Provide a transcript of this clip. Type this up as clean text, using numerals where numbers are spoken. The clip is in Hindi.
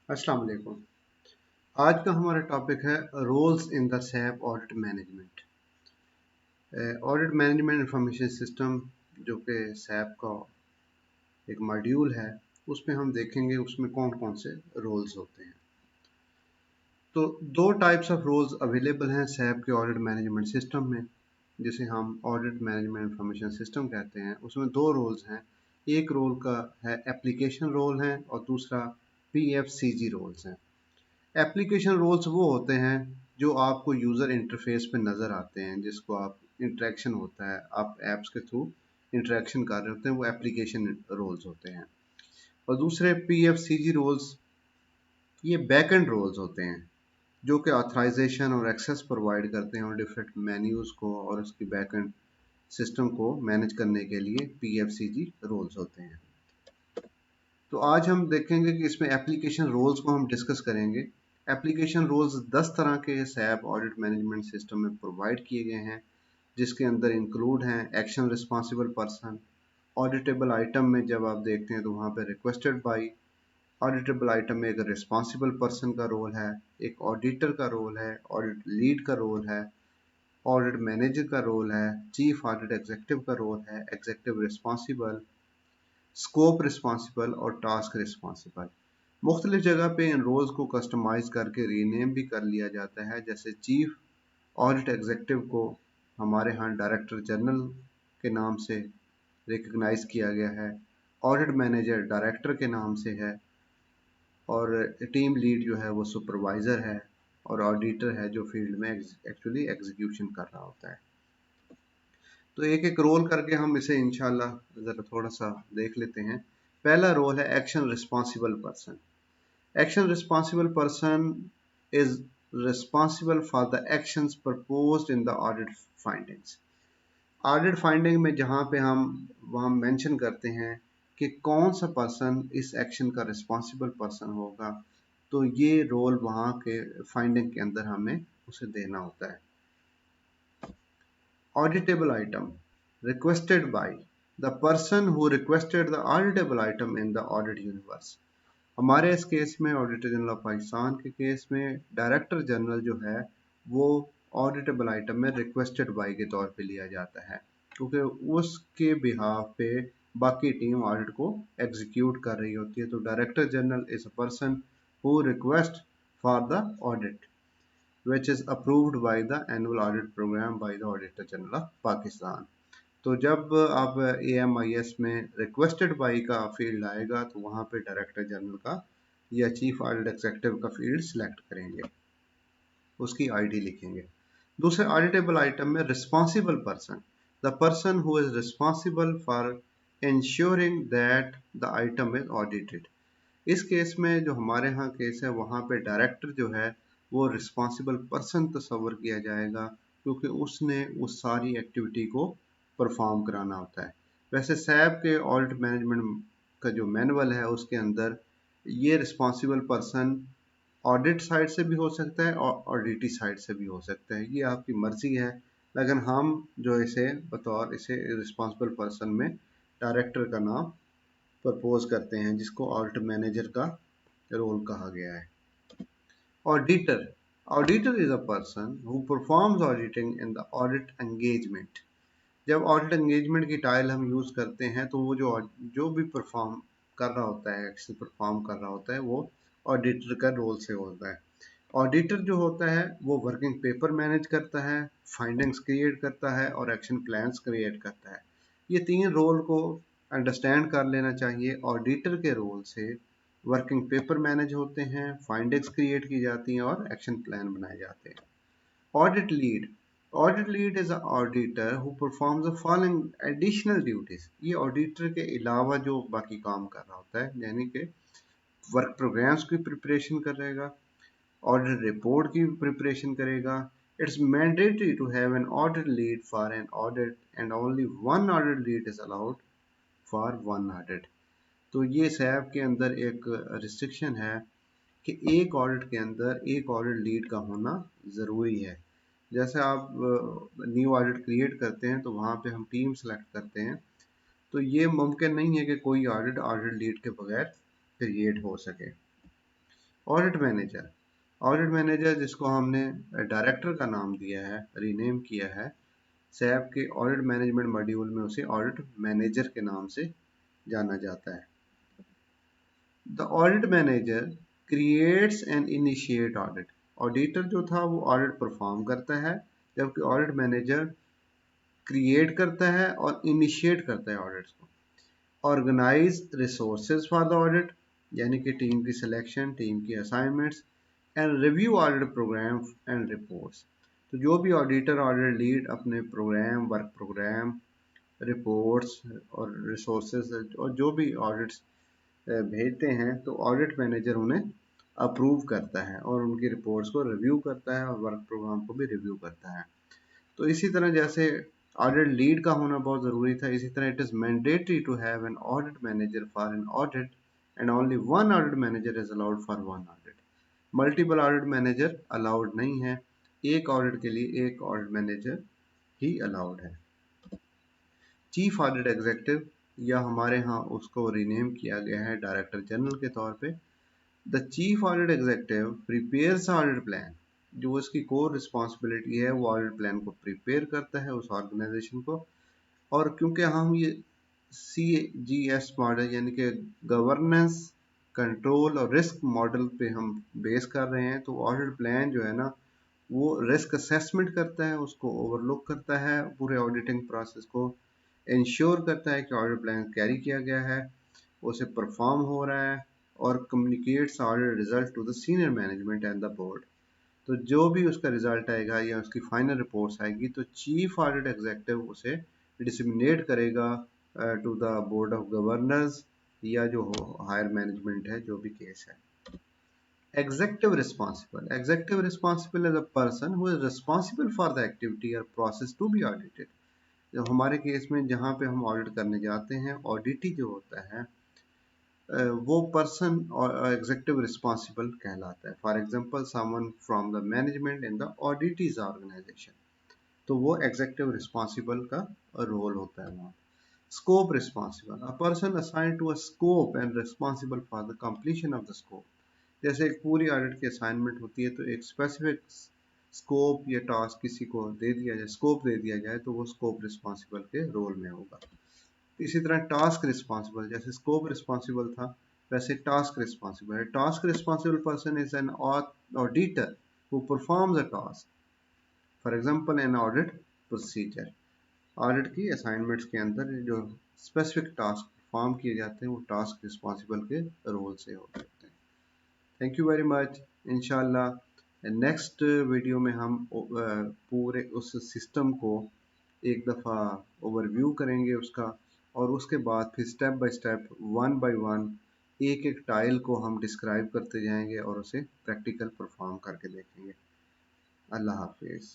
अस्सलाम वालेकुम। आज का हमारा टॉपिक है roles in the SAP audit management. Audit management information system जो कि सैप का एक मॉड्यूल है, उसमें हम देखेंगे उसमें कौन कौन से रोल्स होते हैं। तो दो टाइप्स ऑफ रोल्स अवेलेबल हैं सैप के ऑडिट मैनेजमेंट सिस्टम में, जिसे हम ऑडिट मैनेजमेंट इंफॉर्मेशन सिस्टम कहते हैं। उसमें दो रोल्स हैं, एक रोल का है एप्लीकेशन रोल है और दूसरा PFCG रोल्स हैं। एप्लीकेशन रोल्स वो होते हैं जो आपको यूज़र इंटरफेस पे नज़र आते हैं, जिसको आप इंटरेक्शन होता है, आप ऐप्स के थ्रू इंटरेक्शन कर रहे होते हैं, वो एप्लीकेशन रोल्स होते हैं। और दूसरे PFCG रोल्स, ये बैक एंड रोल्स होते हैं जो कि ऑथराइजेशन और एक्सेस प्रोवाइड करते हैं और डिफरेंट मेन्यूज़ को और उसकी बैक एंड सिस्टम को मैनेज करने के लिए PFCG रोल्स होते हैं। तो आज हम देखेंगे कि इसमें एप्लीकेशन रोल्स को हम डिस्कस करेंगे। एप्लीकेशन रोल्स 10 तरह के सैप ऑडिट मैनेजमेंट सिस्टम में प्रोवाइड किए गए हैं, जिसके अंदर इंक्लूड हैं action responsible person. Auditable item में जब आप देखते हैं तो वहाँ पे रिक्वेस्टेड बाई। ऑडिटेबल आइटम में एक रिस्पॉन्सिबल पर्सन का रोल है, एक ऑडिटर का रोल है, ऑडिट लीड का रोल है, ऑडिट मैनेजर का रोल है, चीफ ऑडिट एग्जीक्यूटिव का रोल है, एग्जीक्यूटिव रिस्पॉन्सिबल, स्कोप रिस्पॉन्सिबल और टास्क रिस्पॉन्सिबल। मुख्तलिफ जगह पे इन रोल्स को कस्टमाइज करके रीनेम भी कर लिया जाता है। जैसे चीफ ऑडिट एग्जीक्यूटिव को हमारे यहाँ डायरेक्टर जनरल के नाम से रिकग्नाइज किया गया है, ऑडिट मैनेजर डायरेक्टर के नाम से है, और टीम लीड जो है वो सुपरवाइज़र है, और ऑडिटर है जो फील्ड में एक्चुअली एग्जीक्यूशन कर रहा होता है। तो एक एक रोल करके हम इसे इंशाल्लाह ज़रा थोड़ा सा देख लेते हैं। पहला रोल है action responsible person. Action responsible person is responsible for the actions proposed in the audit findings. Audit finding में जहाँ पे हम वहाँ मेंशन करते हैं कि कौन सा पर्सन इस एक्शन का रिस्पॉन्सिबल पर्सन होगा, तो ये रोल वहाँ के फाइंडिंग के अंदर हमें उसे देना होता है। Auditable item requested by the person who requested the auditable item in the audit universe। हमारे इस केस में ऑडिटर जनरल ऑफ पाकिस्तान के केस में डायरेक्टर जनरल जो है वो ऑडिटेबल आइटम में रिक्वेस्टेड बाय के तौर पे लिया जाता है, क्योंकि उसके बिहाफ पे बाकी टीम ऑडिट को एग्जीक्यूट कर रही होती है। तो director general is a person who request for the audit which is approved by the annual audit program by the Auditor General of Pakistan। तो जब आप AMIS में रिक्वेस्टेड बाई का फील्ड आएगा तो वहाँ पे डायरेक्टर जनरल का या चीफ ऑडिट एग्जीक्यूटिव का फील्ड सिलेक्ट करेंगे, उसकी आईडी लिखेंगे। दूसरे ऑडिटेबल आइटम में responsible person, the person who is responsible for ensuring that the item is audited. इस केस में जो हमारे यहाँ केस है वहाँ पे डायरेक्टर जो है वो रिस्पॉन्सिबल पर्सन तस्वर किया जाएगा, क्योंकि उसने उस सारी एक्टिविटी को परफॉर्म कराना होता है। वैसे सैप के ऑडिट मैनेजमेंट का जो मैनुअल है उसके अंदर ये रिस्पॉन्सिबल पर्सन ऑडिट साइड से भी हो सकता है और ऑडिटी साइड से भी हो सकता है, ये आपकी मर्जी है। लेकिन हम जो इसे बतौर इसे रिस्पॉन्सिबल पर्सन में डायरेक्टर का नाम प्रपोज करते हैं, जिसको ऑडिट मैनेजर का रोल कहा गया है। Auditor, auditor is a person who performs auditing in the audit engagement. जब ऑडिट एंगेजमेंट की टाइल हम यूज करते हैं तो वो जो भी परफॉर्म कर रहा होता है, एक्शन परफॉर्म कर रहा होता है, वो ऑडिटर का रोल से होता है। ऑडिटर जो होता है वो वर्किंग पेपर मैनेज करता है, फाइंडिंग्स क्रिएट करता है और एक्शन प्लान्स क्रिएट करता है। ये तीन रोल को अंडरस्टैंड कर लेना चाहिए। ऑडिटर के रोल से वर्किंग पेपर मैनेज होते हैं, फाइंडिंग्स क्रिएट की जाती हैं और एक्शन प्लान बनाए जाते हैं। Audit lead, audit lead is a auditor who performs the following additional duties. ये ऑडिटर के अलावा जो बाकी काम कर रहा होता है, यानी कि वर्क प्रोग्राम्स की प्रिपरेशन करेगा, ऑडिट रिपोर्ट की प्रिपरेशन करेगा। It's mandatory to have an audit lead for an audit and only one audit lead is allowed for one audit. तो ये सैप के अंदर एक रिस्ट्रिक्शन है कि एक ऑडिट के अंदर एक ऑडिट लीड का होना ज़रूरी है। जैसे आप न्यू ऑडिट क्रिएट करते हैं तो वहाँ पे हम टीम सेलेक्ट करते हैं, तो ये मुमकिन नहीं है कि कोई ऑडिट ऑडिट लीड के बगैर क्रिएट हो सके। ऑडिट मैनेजर जिसको हमने डायरेक्टर का नाम दिया है, रीनेम किया है, सैप के ऑडिट मैनेजमेंट मॉड्यूल में उसे ऑडिट मैनेजर के नाम से जाना जाता है। The audit manager creates and initiate audit. Auditor जो था वो ऑडिट परफॉर्म करता है, जबकि ऑडिट मैनेजर क्रिएट करता है और इनिशिएट करता है ऑडिट्स को। Organize resources for the audit, यानी कि टीम की सिलेक्शन, टीम की assignments, and review audit program and reports. तो जो भी ऑडिटर ऑडिट लीड अपने प्रोग्राम, वर्क प्रोग्राम, रिपोर्ट्स और रिसोर्सेज और जो भी ऑडिट्स भेजते हैं, तो ऑडिट मैनेजर उन्हें अप्रूव करता है और उनकी रिपोर्ट्स को रिव्यू करता है और वर्क प्रोग्राम को भी रिव्यू करता है। तो इसी तरह जैसे ऑडिट लीड का होना बहुत ज़रूरी था, इसी तरह it is mandatory to have an audit manager for an audit and only one audit manager is allowed for one audit. Multiple audit manager allowed नहीं है, एक ऑडिट के लिए एक ऑडिट मैनेजर ही अलाउड है। चीफ ऑडिट एग्जीक्यूटिव, या हमारे यहाँ उसको रीनेम किया गया है डायरेक्टर जनरल के तौर पे। The chief audit executive prepares audit plan. जो उसकी कोर रिस्पॉन्सिबिलिटी है वो ऑडिट प्लान को प्रिपेयर करता है उस ऑर्गेनाइजेशन को। और क्योंकि हम ये CGS मॉडल यानी कि गवर्नेंस, कंट्रोल और रिस्क मॉडल पे हम बेस कर रहे हैं, तो ऑडिट प्लान जो है ना वो रिस्क असेसमेंट करता है, उसको ओवरलुक करता है, पूरे ऑडिटिंग प्रोसेस को इंश्योर करता है कि ऑडिट प्लान कैरी किया गया है, उसे परफॉर्म हो रहा है, और communicates audit result to the senior management and the board. तो जो भी उसका रिजल्ट आएगा या उसकी फाइनल रिपोर्ट्स आएगी, तो चीफ ऑडिट एग्जीक्यूटिव उसे डिसमिनेट करेगा to the board of governors या जो हायर मैनेजमेंट है, जो भी केस है। Executive responsible is a person who is responsible for the activity or process to be audited। जो हमारे केस में जहाँ पे हम ऑडिट करने जाते हैं, ऑडिटी जो होता है वो पर्सन एग्जीक्यूटिव रिस्पॉन्सिबल कहलाता है। For example someone from the management in the auditees organization, तो वो एग्जीक्यूटिव रिस्पॉन्सिबल का रोल होता है वहाँ। Scope responsible, a person assigned to a scope and responsible for the completion of the scope. जैसे एक पूरी ऑडिट की असाइनमेंट होती है, तो एक स्पेसिफिक स्कोप या टास्क किसी को दे दिया जाए, स्कोप दे दिया जाए, तो वो स्कोप रिस्पॉन्सिबल के रोल में होगा। इसी तरह टास्क रिस्पॉन्सिबल, जैसे स्कोप रिस्पॉन्सिबल था वैसे टास्क रिस्पॉन्सिबल है। Task responsible person is an auditor who performs a task, for example an audit procedure. Audit की असाइनमेंट्स के अंदर जो स्पेसिफिक टास्क परफॉर्म किए जाते हैं वो टास्क रिस्पॉन्सिबल के रोल से होते हैं। Thank you very much. इंशाल्लाह नेक्स्ट वीडियो में हम पूरे उस सिस्टम को एक दफ़ा ओवरव्यू करेंगे उसका, और उसके बाद फिर step by step, one by one, एक एक टाइल को हम डिस्क्राइब करते जाएंगे और उसे प्रैक्टिकल परफॉर्म करके देखेंगे। अल्लाह हाफिज़।